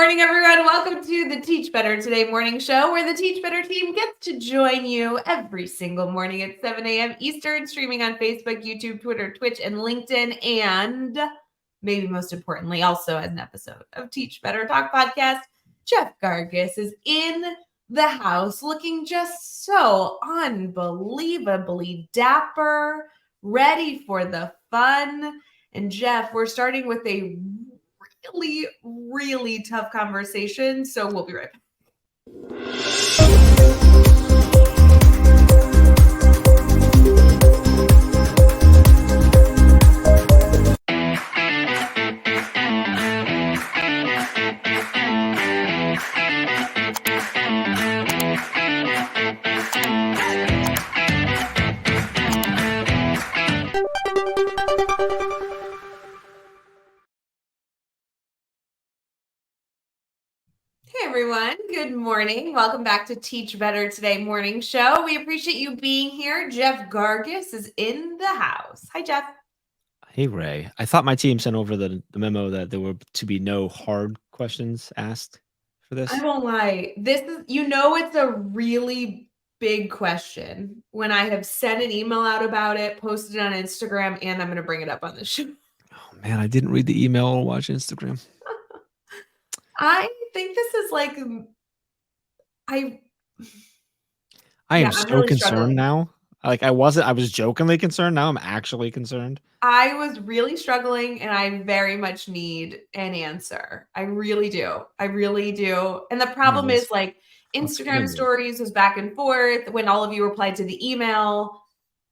morning, everyone. Welcome to the Teach Better Today morning show, where the Teach Better team gets to join you every single morning at 7 a.m. Eastern, streaming on Facebook, YouTube, Twitter, Twitch, and LinkedIn, and maybe most importantly, also as an episode of Teach Better Talk podcast. Jeff Gargas is in the house, looking just so unbelievably dapper, ready for the fun. And Jeff, we're starting with a really tough conversation, so we'll be right back. Hey everyone, good morning. Welcome back to Teach Better Today morning show. We appreciate you being here. Jeff Gargas is in the house. Hi, Jeff. Hey, Ray. I thought my team sent over the memo that there were to be no hard questions asked for this. I won't lie. This is, it's a really big question when I have sent an email out about it, posted it on Instagram, and I'm going to bring it up on the show. Oh, man, I didn't read the email or watch Instagram. I think this is like, I am so really concerned struggling now. Like I was jokingly concerned. Now I'm actually concerned. I was really struggling and I very much need an answer. I really do. And the problem is like Instagram stories was back and forth. When all of you replied to the email,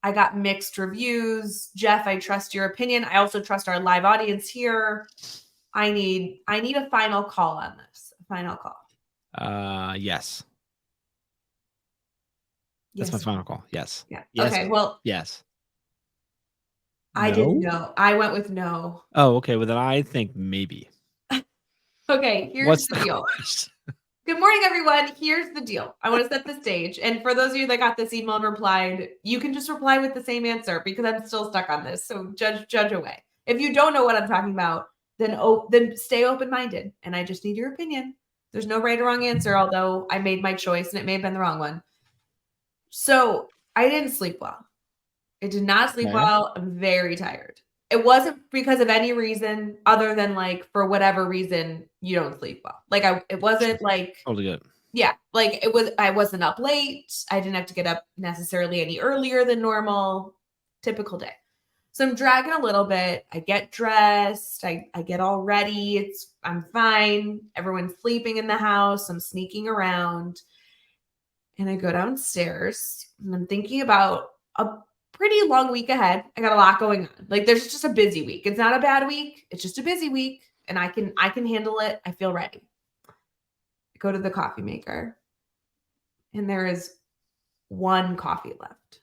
I got mixed reviews. Jeff, I trust your opinion. I also trust our live audience here. I need a final call on this. A final call. Yes. That's my final call. Yes. Yeah. Yes. Okay. Well, yes. I didn't know. I went with no. Oh, okay. Well, then I think maybe. Okay. Here's the deal. Good morning, everyone. Here's the deal. I want to set the stage. And for those of you that got this email and replied, you can just reply with the same answer because I'm still stuck on this. So judge away. If you don't know what I'm talking about, then stay open-minded. And I just need your opinion. There's no right or wrong answer, although I made my choice and it may have been the wrong one. So I didn't sleep well. I did not sleep well. I'm very tired. It wasn't because of any reason other than like for whatever reason you don't sleep well. Like it wasn't like totally good. Yeah, like I wasn't up late. I didn't have to get up necessarily any earlier than normal. Typical day. So I'm dragging a little bit. I get dressed. I get all ready. I'm fine. Everyone's sleeping in the house. I'm sneaking around. And I go downstairs and I'm thinking about a pretty long week ahead. I got a lot going on. Like there's just a busy week. It's not a bad week. It's just a busy week and I can handle it. I feel ready. I go to the coffee maker and there is one coffee left.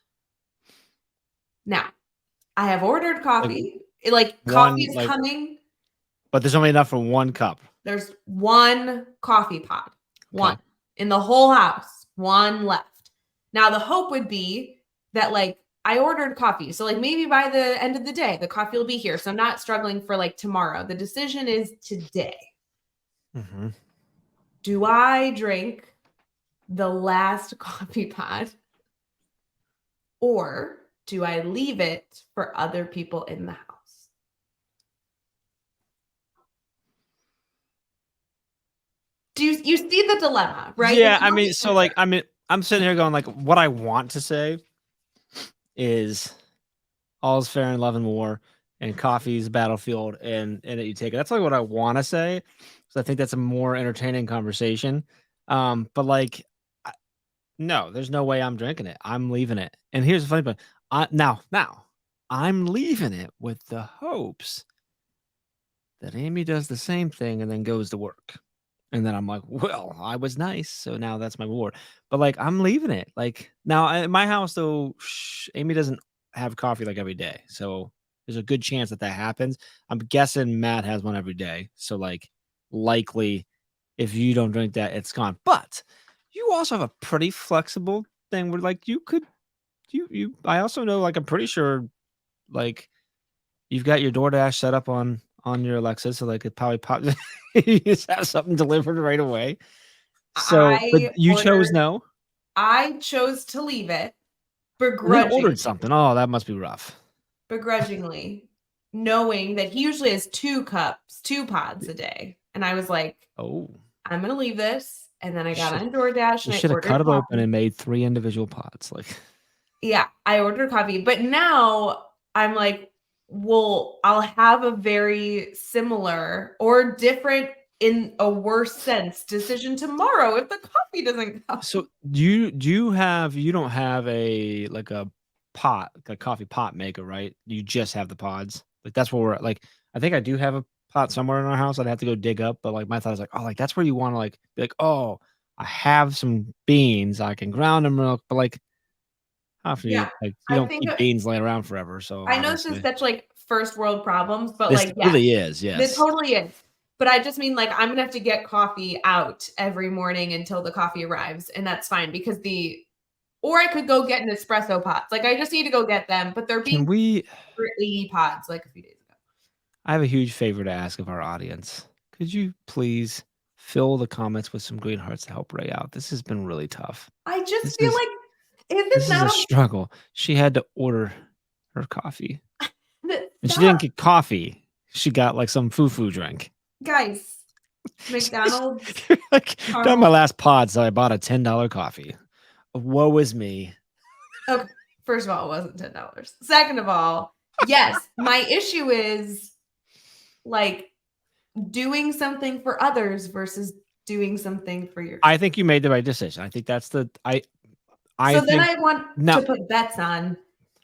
Now, I have ordered coffee. Coffee is coming. But there's only enough for one cup. There's one coffee pod. One. In the whole house. One left. Now, the hope would be that I ordered coffee. So maybe by the end of the day, the coffee will be here. So I'm not struggling for tomorrow. The decision is today. Mm-hmm. Do I drink the last coffee pod or do I leave it for other people in the house? Do you see the dilemma, right? Yeah, I mean, so I'm sitting here going what I want to say is all's fair in love and war and coffee's battlefield and that you take it. That's what I want to say. So I think that's a more entertaining conversation. But no, there's no way I'm drinking it. I'm leaving it. And here's the funny part. Now I'm leaving it with the hopes that Amy does the same thing and then goes to work. And then I'm like, well, I was nice, so now that's my reward. But I'm leaving it. Now in my house though, Amy doesn't have coffee every day, so there's a good chance that happens. I'm guessing Matt has one every day, so likely, if you don't drink that, it's gone. But you also have a pretty flexible thing where you could, I also know I'm pretty sure you've got your DoorDash set up on on your Alexa, so like it probably pop. You just have something delivered right away. So, but you chose no. I chose to leave it And then ordered begrudgingly. something. Oh, that must be rough. Begrudgingly, knowing that he usually has 2 pods a day. And I was like, oh, I'm going to leave this. And then I got on DoorDash and I should have ordered cut it coffee. open and made 3 individual pods. Like, yeah, I ordered coffee. But now I'm like, well, I'll have a very similar or different in a worse sense decision tomorrow if the coffee doesn't come. So you don't have a pot, like a coffee pot maker, right? You just have the pods. Like that's where we're at. Like I think I do have a pot somewhere in our house. I'd have to go dig up, but like my thought is like, oh, like that's where you want to like be like, oh, I have some beans, I can ground them real, but like how often you like you I don't think keep beans laying around forever. So I know this is obviously such like first world problems, but this like, yeah, really is, it yes. totally is. But I just mean like I'm gonna have to get coffee out every morning until the coffee arrives, and that's fine because or I could go get an espresso pods. Like I just need to go get them, but they're being for 80 pods like a few days ago. I have a huge favor to ask of our audience. Could you please fill the comments with some green hearts to help Rae out? This has been really tough. I just feel like this is a struggle. She had to order her coffee. And she didn't get coffee. She got like some foo-foo drink. Guys, McDonald's. like, got my last pod, so I bought a $10 coffee. Woe is me. Okay, first of all, it wasn't $10. Second of all, yes, my issue is like doing something for others versus doing something for yourself. I think you made the right decision. I think that's the then I want to put bets on,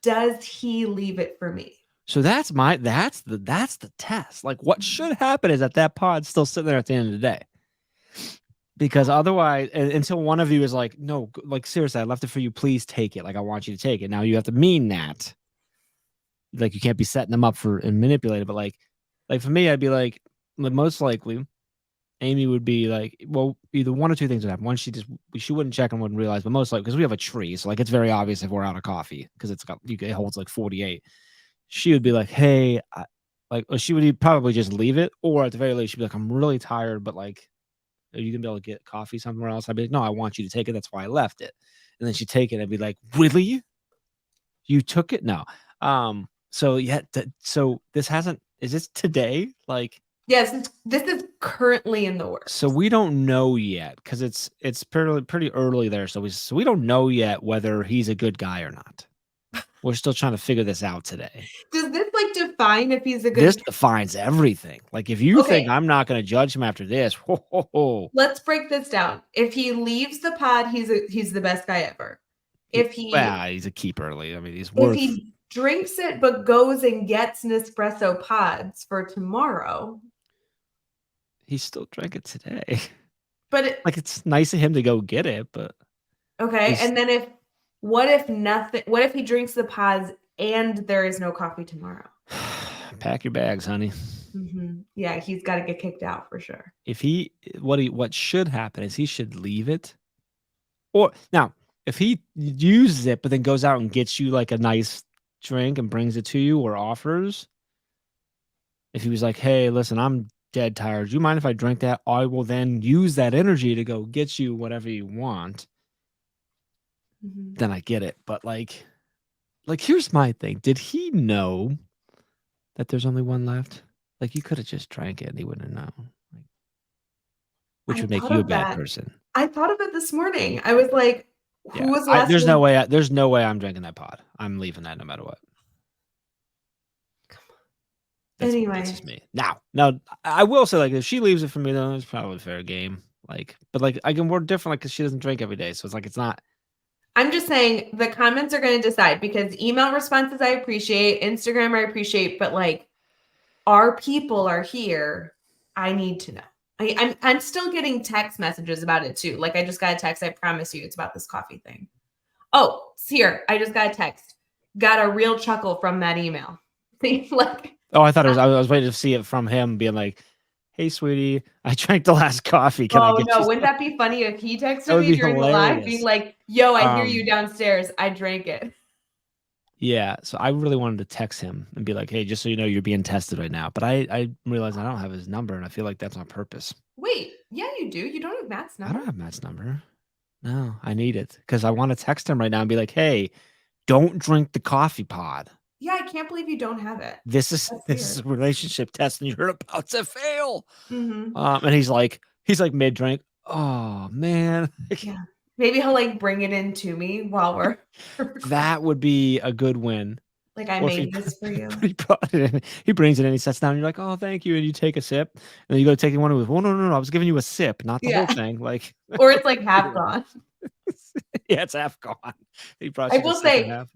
does he leave it for me? So that's the test. Like what should happen is that pod's still sitting there at the end of the day. Because otherwise, until one of you is like, no, like seriously, I left it for you. Please take it. Like I want you to take it. Now you have to mean that. Like you can't be setting them up for and manipulated. But like for me, I'd be like, most likely, Amy would be like, well, either one or two things would happen. One, she wouldn't check and wouldn't realize, but most likely because we have a tree, so like it's very obvious if we're out of coffee because it holds like 48. She would be like, hey, she would probably just leave it, or at the very least, she'd be like, I'm really tired, but like, are you gonna be able to get coffee somewhere else? I'd be like, no, I want you to take it. That's why I left it. And then she'd take it. I'd be like, really? You took it? No. So yeah. So this is this today? Like, yes, this is currently in the works. So we don't know yet because it's pretty early there. So we don't know yet whether he's a good guy or not. We're still trying to figure this out today. Does this like define if he's a good? This defines everything. Like if you think I'm not going to judge him after this, let's break this down. If he leaves the pod, he's the best guy ever. If he's a keep early. I mean, he's worth. If he drinks it but goes and gets Nespresso pods for tomorrow, he still drank it today. But it's nice of him to go get it, but okay. And then what if he drinks the pods and there is no coffee tomorrow? Pack your bags, honey. Mm-hmm. Yeah, he's got to get kicked out for sure. What should happen is he should leave it. Or now, if he uses it but then goes out and gets you like a nice drink and brings it to you or offers, if he was like, hey, listen, I'm dead tired. Do you mind if I drink that? I will then use that energy to go get you whatever you want. Mm-hmm. Then I get it. But like here's my thing. Did he know that there's only one left? Like you could have just drank it and he wouldn't have known. Which would make you a bad person. I thought of it this morning. I was like, who was last? There's no way I'm drinking that pod. I'm leaving that no matter what. Anyway, that's just me. Now, I will say, like, if she leaves it for me, though, it's probably fair game. Like, but like, we're different, like, because she doesn't drink every day, so it's like it's not. I'm just saying the comments are going to decide because email responses I appreciate, Instagram I appreciate, but like, our people are here. I need to know. I'm still getting text messages about it too. Like, I just got a text. I promise you, it's about this coffee thing. Oh, it's here. I just got a text. Got a real chuckle from that email. See, like. Oh, I thought it was. I was waiting to see it from him being like, "Hey, sweetie, I drank the last coffee. Can I get you wouldn't that be funny if he texted me during the live, being like, "Yo, I hear you downstairs. I drank it." Yeah, so I really wanted to text him and be like, "Hey, just so you know, you're being tested right now." But I realized I don't have his number, and I feel like that's on purpose. Wait, yeah, you do. You don't have Matt's I number? don't have Matt's number. No, I need it because I want to text him right now and be like, "Hey, don't drink the coffee pod. Yeah, I can't believe you don't have it. This is That's this is weird. a relationship test, and you're about to fail." Mhm. And he's like mid drink. Oh man, Yeah. Maybe he'll, like, bring it in to me while we're that would be a good win. like, "I Or if he made this for you." he brought it in, he brings it in, he sits down, and you're like, "Oh, thank you," and you take a sip, and then you go take one, and goes, "Well, no, no, no, I was giving you a sip, not the whole Yeah. thing." Like, Or it's, like, half gone. yeah, it's half gone. He brought I you the will second say half.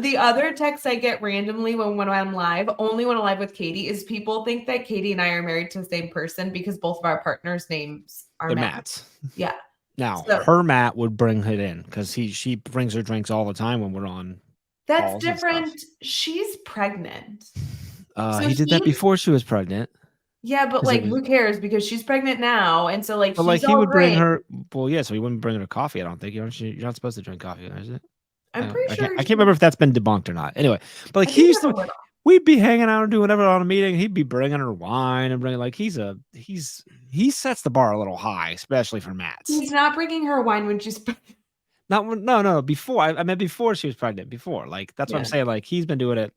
the other text I get randomly when I'm live, only when I'm live with Katie, is people think that Katie and I are married to the same person because both of our partners' names are They're Matt. Matt's. Yeah. Now, So her Matt would bring it in because she brings her drinks all the time when we're on that's calls and stuff. different. She's pregnant. So He did that he before she was pregnant yeah, but, 'cause it like, was who cares? Because she's pregnant now, and so, like, but, like, she's he all would bring great. her well, yeah, so he wouldn't bring her coffee, I don't think. You're not supposed to drink coffee, is it? I'm pretty I sure can't remember if that's been debunked or not. Anyway, but, like, I think he you used have to a little. we'd be hanging out and doing whatever on a meeting, he'd be bringing her wine and bringing like, he sets the bar a little high, especially for Matt's. He's not bringing her wine when she's pregnant. Not when no, no, before, I meant before she was pregnant, before, like, that's what I'm Yeah. saying, like, he's been doing it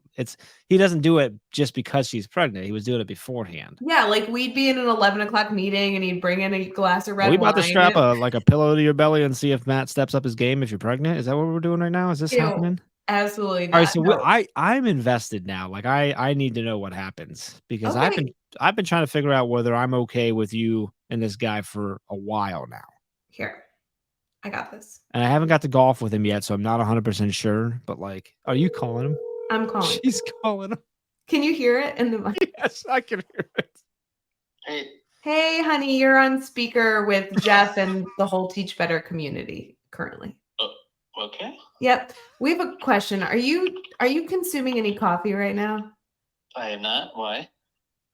he doesn't do it just because she's pregnant, he was doing it beforehand. Yeah, like, we'd be in an 11 o'clock meeting, and he'd bring in a glass of Are we red about to wine. strap a pillow to your belly and see if Matt steps up his game if you're pregnant? Is that what we're doing right now? Is this Ew, happening? absolutely Alright, not, so no. I'm invested now, like, I need to know what happens because Okay, I've been trying to figure out whether I'm okay with you and this guy for a while now, here, I got this. and I haven't got to golf with him yet, so I'm not 100% sure, but, like, are you calling him? I'm calling. She's calling him. Can you hear it in the mic? Yes, I can hear it. Hey, "Hey, honey, you're on speaker with Jeff and the whole Teach Better community currently." okay. Yep. We have a question. Are you consuming any coffee right now? I am not. Why?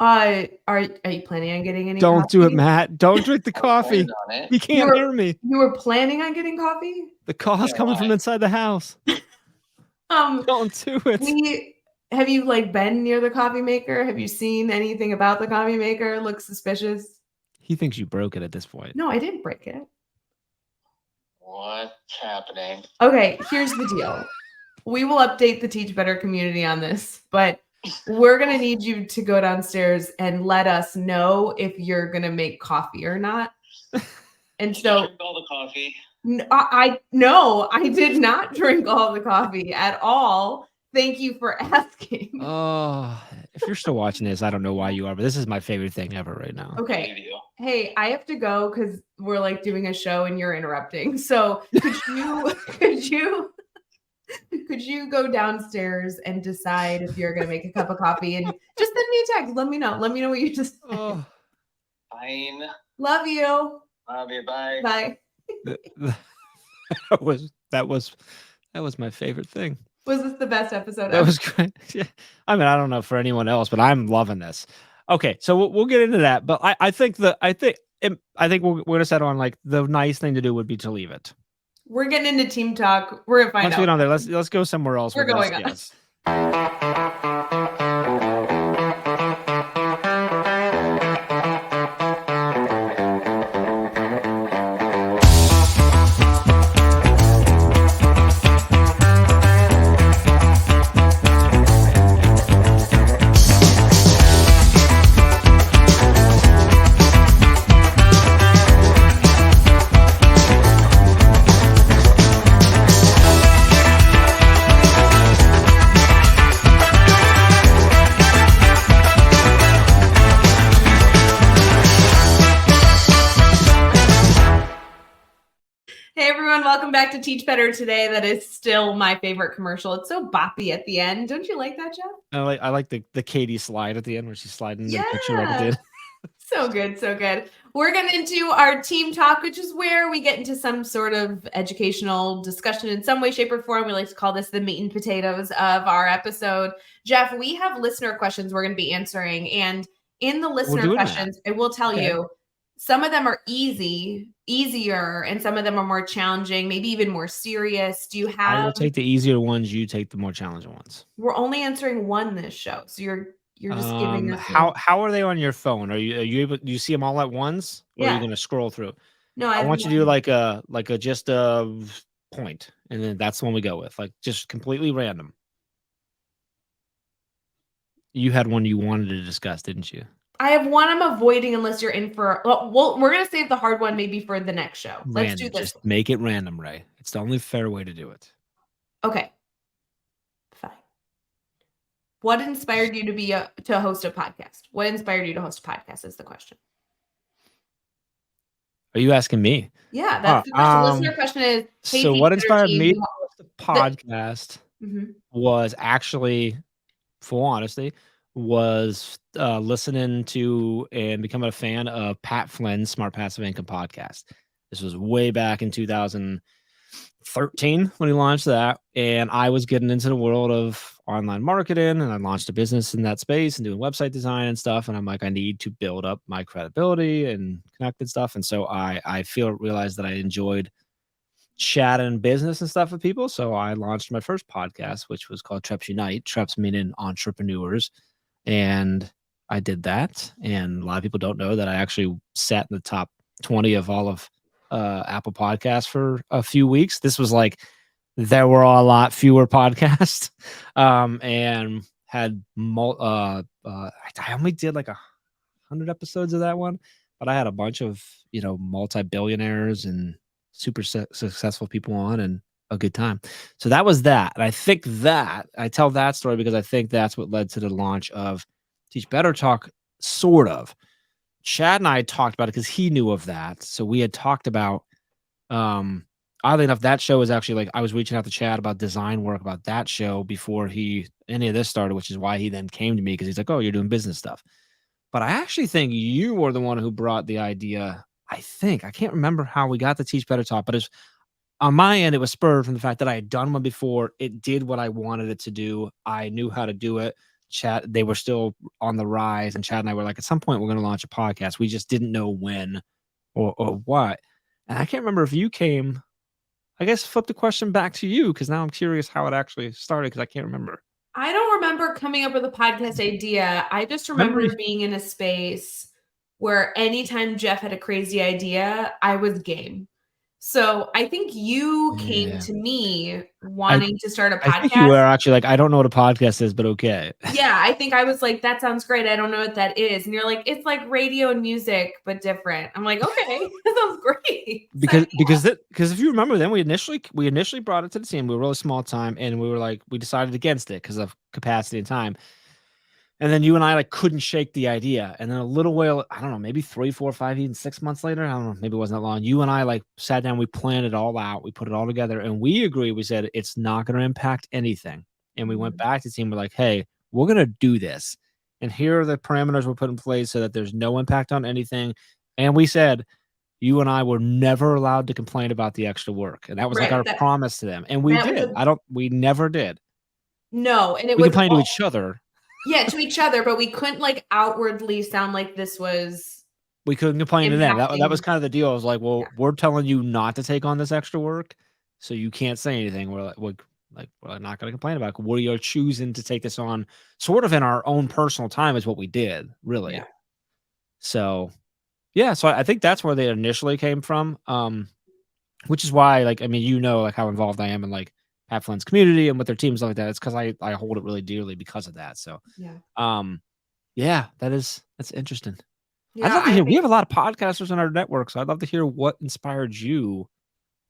Are you planning on getting any Don't do it, coffee? Matt. Don't drink the I coffee. planned on it. He You can't were hear me. you were planning on getting coffee? The call's Yeah, coming from why? inside the house. Um, Don't do it. have you, like, been near the coffee maker? Have you seen anything about the coffee maker look suspicious? He thinks you broke it at this point. No, I didn't break it. What's happening? Okay, here's the deal. We will update the Teach Better community on this, but we're gonna need you to go downstairs and let us know if you're gonna make coffee or not. And Did you so drink all the coffee? no, I did not drink all the coffee at all. Thank you for asking. Oh, if you're still watching this, I don't know why you are, but this is my favorite thing ever right now. Okay. Believe you. Hey, I have to go because we're, like, doing a show and you're interrupting. So could you go downstairs and decide if you're gonna make a cup of coffee and just send me a text. Let me know. Let me know what you just said. Oh, Fine. Love you. Love you. Bye. Bye. that was my favorite thing. Was this the best episode That ever? was great. Yeah. I mean, I don't know for anyone else, but I'm loving this. Okay, so we'll get into that, but I think we're gonna settle on like the nice thing to do would be to leave it. We're getting into team talk. We're gonna find Once we get out. on there, let's go somewhere else. We're with this. going on. Yes. Hey everyone, welcome back to Teach Better Today. That is still my favorite commercial. It's so boppy at the end. Don't you like that, Jeff? I like the Katie slide at the end where she's sliding the picture right at the Yeah. end. So good, so good. We're getting into our team talk, which is where we get into some sort of educational discussion in some way, shape, or form. We like to call this the meat and potatoes of our episode. Jeff, we have listener questions we're going to be answering. And in the listener doing that. questions, I will tell Okay. you, some of them are easier, and some of them are more challenging, maybe even more serious. Do you I will have? take the easier ones. You take the more challenging ones. We're only answering one this show, so you're just giving us How are they on your phone? Are you able? Do you see them all at once, or are you Yeah. going to scroll through? No, I I want you to do like a just a point, and then that's the one we go with, like just completely random. You had one you wanted to discuss, didn't you? I have one I'm avoiding unless you're in for. Well, we're gonna save the hard one maybe for the next show. Let's do Random. this. Just make it random, Rae. It's the only fair way to do it. Okay. Fine. What inspired you to host a podcast? What inspired you to host a podcast is the question. Are you asking me? Yeah, that's the question. Listener question is, hey, So what inspired team, me to host a podcast was actually, full honesty, was listening to and becoming a fan of Pat Flynn's Smart Passive Income podcast. This was way back in 2013 when he launched that, and I was getting into the world of online marketing, and I launched a business in that space and doing website design and stuff, and I'm like, I need to build up my credibility and connected stuff, and so I realized that I enjoyed chatting business and stuff with people, so I launched my first podcast, which was called Treps Unite, Treps meaning entrepreneurs, and I did that, and a lot of people don't know that I actually sat in the top 20 of all of Apple Podcasts for a few weeks. This was like there were a lot fewer podcasts, and had I only did like 100 episodes of that one, but I had a bunch of multi-billionaires and super successful people on, and a good time. So that was that, and I think that I tell that story because I think that's what led to the launch of Teach Better Talk, sort of. Chad and I talked about it because he knew of that. So we had talked about, oddly enough, that show was actually like I was reaching out to Chad about design work about that show before any of this started, which is why he then came to me because he's like, oh, you're doing business stuff. But I actually think you were the one who brought the idea. I can't remember how we got to Teach Better Talk, but it's on my end, it was spurred from the fact that I had done one before. It did what I wanted it to do. I knew how to do it. Chad, they were still on the rise, and Chad and I were like, at some point, we're going to launch a podcast. We just didn't know when or what. And I can't remember if you came. I guess flip the question back to you because now I'm curious how it actually started because I can't remember. I don't remember coming up with a podcast idea. I just remember being in a space where anytime Jeff had a crazy idea, I was game. So I think you came to me wanting to start a podcast. I think you were actually like, I don't know what a podcast is, but okay. Yeah, I think I was like, that sounds great. I don't know what that is. And you're like, it's like radio and music, but different. I'm like, okay, that sounds great. Because if you remember, then we initially brought it to the team. We were really small time, and we were like, we decided against it because of capacity and time. And then you and I like couldn't shake the idea. And then a little while, I don't know, maybe 3, 4, 5, even 6 months later, I don't know, maybe it wasn't that long. You and I like sat down, we planned it all out, we put it all together, and we agreed. We said it's not going to impact anything. And we went back to the team. We're like, hey, we're going to do this. And here are the parameters we're put in place so that there's no impact on anything. And we said, you and I were never allowed to complain about the extra work. And that was like our promise to them. And we did. We never did. No. And we complained to each other. Yeah, to each other, but we couldn't like outwardly sound like this was. We couldn't complain to them. That was kind of the deal. I was like, well, we're telling you not to take on this extra work, so you can't say anything. We're not going to complain about it. We are choosing to take this on sort of in our own personal time is what we did, really. Yeah. So, yeah. So I think that's where they initially came from, which is why, like, I mean, like how involved I am in like Pat Flynn's community and with their teams like that. It's because I hold it really dearly because of that. So, that's interesting. Yeah, I'd love to hear. We have a lot of podcasters on our network, so I'd love to hear what inspired you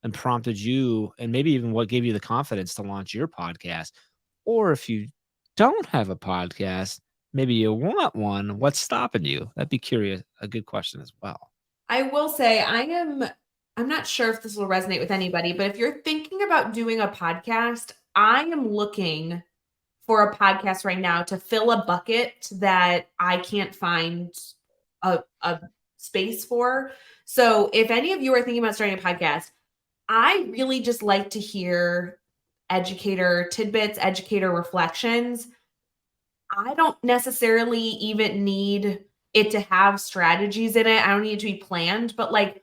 and prompted you, and maybe even what gave you the confidence to launch your podcast. Or if you don't have a podcast, maybe you want one, what's stopping you? That'd be a good question as well. I will say I'm not sure if this will resonate with anybody, but if you're thinking about doing a podcast, I am looking for a podcast right now to fill a bucket that I can't find a space for. So if any of you are thinking about starting a podcast, I really just like to hear educator tidbits, educator reflections. I don't necessarily even need it to have strategies in it. I don't need it to be planned, but like,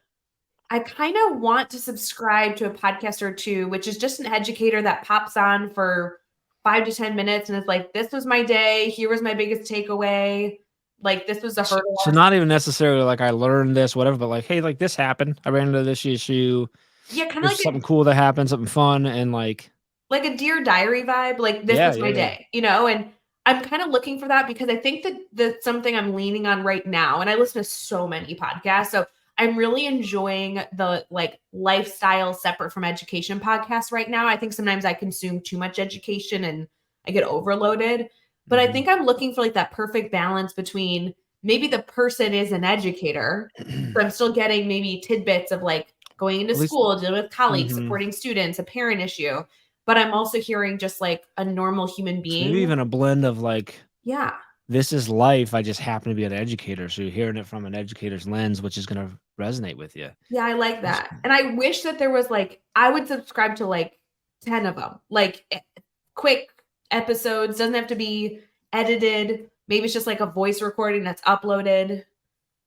I kind of want to subscribe to a podcast or two, which is just an educator that pops on for 5 to 10 minutes and it's like, this was my day. Here was my biggest takeaway. Like, this was a hurdle. So not even necessarily like I learned this, whatever, but like, hey, like this happened. I ran into this issue. Yeah, kind of like something cool that happened, something fun, and like a Dear Diary vibe. Like, this was my day, you know? And I'm kind of looking for that because I think that that's something I'm leaning on right now. And I listen to so many podcasts. So I'm really enjoying the like lifestyle separate from education podcast right now. I think sometimes I consume too much education and I get overloaded. But I think I'm looking for like that perfect balance between maybe the person is an educator, but I'm still getting maybe tidbits of like going into school, dealing with colleagues, supporting students, a parent issue. But I'm also hearing just like a normal human being. So maybe even a blend of like, yeah, this is life. I just happen to be an educator. So you're hearing it from an educator's lens, which is going to resonate with you. Yeah, I like that. And I wish that there was like, I would subscribe to like 10 of them, like quick episodes. Doesn't have to be edited. Maybe it's just like a voice recording that's uploaded.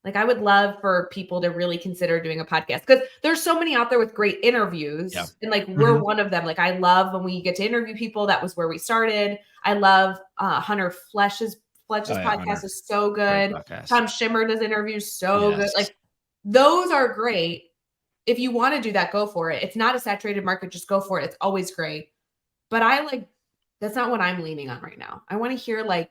Like, I would love for people to really consider doing a podcast because there's so many out there with great interviews. Yeah. And like, we're one of them. Like, I love when we get to interview people. That was where we started. I love Hunter Fletch's podcast Hunter. Is so good. Tom Schimmer does interviews so good. Like, those are great. If you want to do that, go for it. It's not a saturated market. Just go for it. It's always great. But that's not what I'm leaning on right now. I want to hear like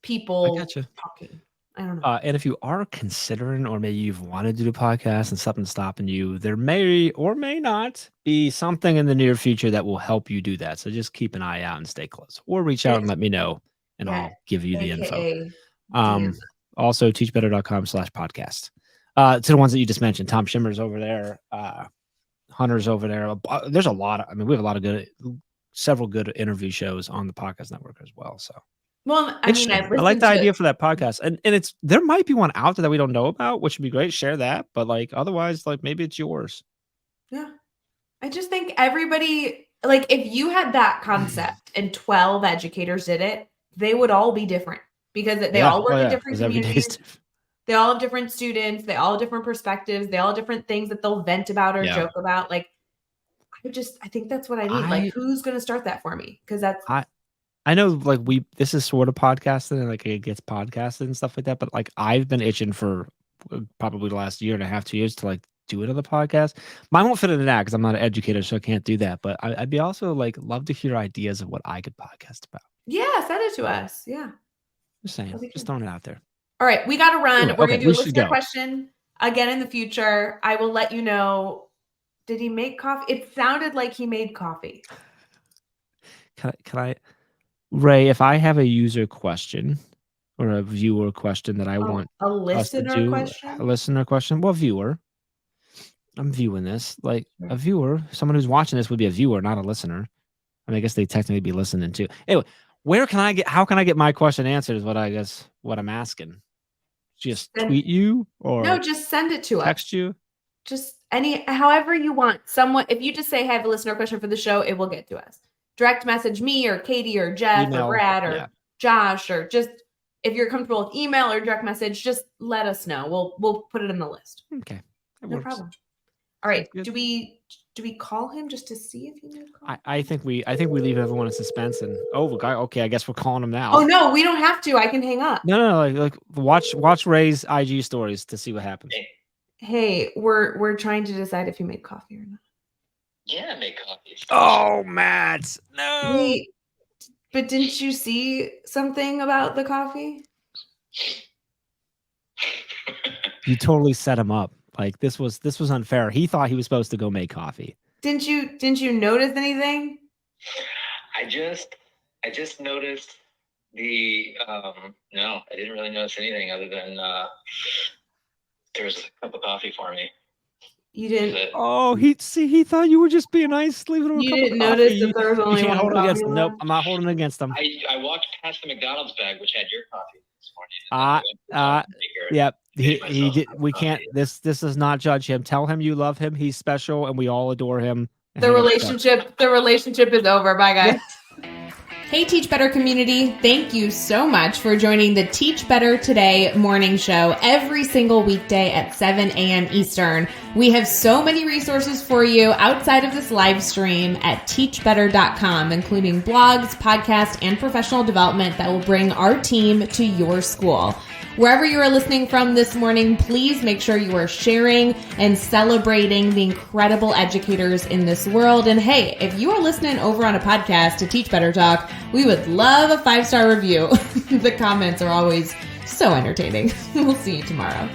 people talking. I don't know. And if you are considering, or maybe you've wanted to do a podcast and something's stopping you, there may or may not be something in the near future that will help you do that. So just keep an eye out and stay close, or reach out and let me know, and I'll give you the info. Also, teachbetter.com/podcast. To the ones that you just mentioned, Tom Schimmer's over there, Hunter's over there. There's a lot. We have a lot of several good interview shows on the podcast network as well. So. Well, I mean, I like the idea for that podcast, and there might be one out there that we don't know about, which would be great. Share that, but like otherwise, like maybe it's yours. Yeah, I just think everybody, like, if you had that concept and 12 educators did it, they would all be different because they all work in different communities. They all have different students. They all have different perspectives. They all have different things that they'll vent about or joke about. Like, I think that's what I need. Like, who's going to start that for me? Because I know, like, this is sort of podcasting and like it gets podcasted and stuff like that, but like I've been itching for probably the last year and a half, 2 years to like do another podcast. Mine won't fit into that because I'm not an educator, so I can't do that. But I'd be also like love to hear ideas of what I could podcast about. Yeah, send it to us. Yeah, just saying, just throwing it out there. All right, we got to run. We're gonna do a listener question again in the future. I will let you know. Did he make coffee? It sounded like he made coffee. Can I? Rae, if I have a user question or a viewer question that I want a listener question, a listener question, well, viewer, I'm viewing this like a viewer, someone who's watching this would be a viewer, not a listener. I mean, I guess they technically be listening too. Anyway, how can I get my question answered is what I'm asking. Just tweet you or no, just send it to us. Text you. Just however you want. If you just say, I have a listener question for the show, it will get to us. Direct message me or Katie or Jeff or Brad or Josh, or just if you're comfortable with email or direct message, just let us know. We'll put it in the list. Okay. No problem. All right. Do we call him just to see if he made a call? I think we leave everyone in suspense and okay, I guess we're calling him now. Oh no, we don't have to. I can hang up. No, like watch Rae's IG stories to see what happens. Hey, we're trying to decide if you made coffee or not. Yeah, I make coffee. Oh, Matt. No. Wait, but didn't you see something about the coffee? You totally set him up. Like this was unfair. He thought he was supposed to go make coffee. Didn't you notice anything? I just noticed the no, I didn't really notice anything other than there was a cup of coffee for me. You didn't. Oh, he thought you were just being nice, leaving him a cup of coffee. You didn't notice that there was only one hold against him. Nope, I'm not holding against him. I walked past the McDonald's bag, which had your coffee this morning. Yep. He did. We can't. This does not judge him. Tell him you love him. He's special, and we all adore him. The relationship is over. Bye, guys. Hey, Teach Better community. Thank you so much for joining the Teach Better Today morning show every single weekday at 7 a.m. Eastern. We have so many resources for you outside of this live stream at teachbetter.com, including blogs, podcasts, and professional development that will bring our team to your school. Wherever you are listening from this morning, please make sure you are sharing and celebrating the incredible educators in this world. And hey, if you are listening over on a podcast to Teach Better Talk, we would love a 5-star review. The comments are always so entertaining. We'll see you tomorrow.